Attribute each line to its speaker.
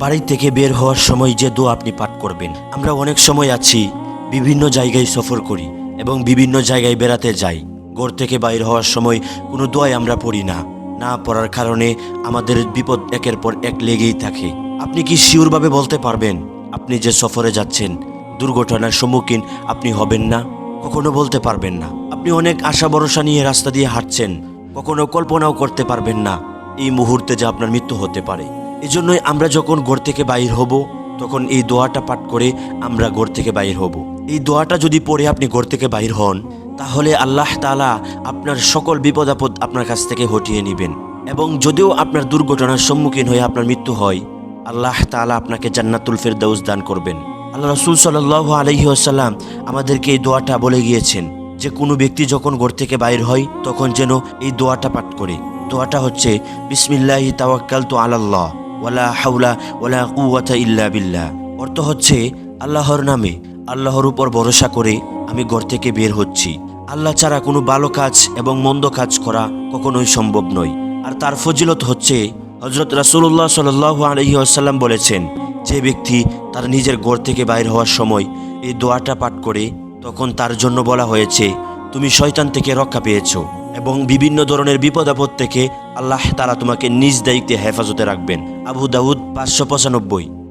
Speaker 1: বাড়ি থেকে বের হওয়ার সময় যে দোয়া আপনি পাঠ করবেন। আমরা অনেক সময় আছি, বিভিন্ন জায়গায় সফর করি এবং বিভিন্ন জায়গায় বেড়াতে যাই। ঘর থেকে বাইর হওয়ার সময় কোনো দোয়াই আমরা পড়ি না। না পড়ার কারণে আমাদের বিপদ একের পর এক লেগেই থাকে। আপনি কি শিওরভাবে বলতে পারবেন আপনি যে সফরে যাচ্ছেন দুর্ঘটনার সম্মুখীন আপনি হবেন না? কখনো বলতে পারবেন না। আপনি অনেক আশা ভরসা নিয়ে রাস্তা দিয়ে হাঁটছেন, কখনো কল্পনাও করতে পারবেন না এই মুহূর্তে যে আপনার মৃত্যু হতে পারে। এজন্যই আমরা যখন ঘর থেকে বাইর হব তখন এই দোয়াটা পাঠ করে আমরা ঘর থেকে বাইর হব। এই দোয়াটা যদি পড়ে আপনি ঘর থেকে বাইর হন, তাহলে আল্লাহ তাআলা আপনার সকল বিপদ আপদ আপনার কাছ থেকে হটিয়ে নেবেন। এবং যদিও আপনার দুর্ঘটনার সম্মুখীন হয়ে আপনার মৃত্যু হয়, আল্লাহ তাআলা আপনাকে জান্নাতুল ফেরদাউস দান করবেন। আল্লাহ রাসূল সাল্লাল্লাহু আলাইহি ওয়াসাল্লাম আমাদেরকে এই দোয়াটা বলে গিয়েছেন যে কোনো ব্যক্তি যখন ঘর থেকে বাইর হয় তখন যেন এই দোয়াটা পাঠ করে। দোয়াটা হচ্ছে বিসমিল্লাহি তাওয়াক্কালতু আলাল্লাহ ওয়ালা হাওলা ওয়ালা কুওয়াতা ইল্লা বিল্লাহ। অর্থ হচ্ছে আল্লাহর নামে, আল্লাহর উপর ভরসা করে আমি ঘর থেকে বের হচ্ছি। আল্লাহ ছাড়া কোনো ভালো কাজ এবং মন্দ কাজ করা কখনোই সম্ভব নয়। আর তার ফজিলত হচ্ছে হযরত রাসূলুল্লাহ সাল্লাল্লাহু আলাইহি ওয়াসাল্লাম বলেছেন, যে ব্যক্তি তার নিজের ঘর থেকে বাইর হওয়ার সময় এই দোয়াটা পাঠ করে তখন তার জন্য বলা হয়েছে তুমি শয়তান থেকে রক্ষা পেয়েছো এবং বিভিন্ন ধরনের বিপদ আপদ থেকে আল্লাহ তাআলা তোমাকে নিজ দায়িত্বে হেফাজতে রাখবেন। আবু দাউদ 595।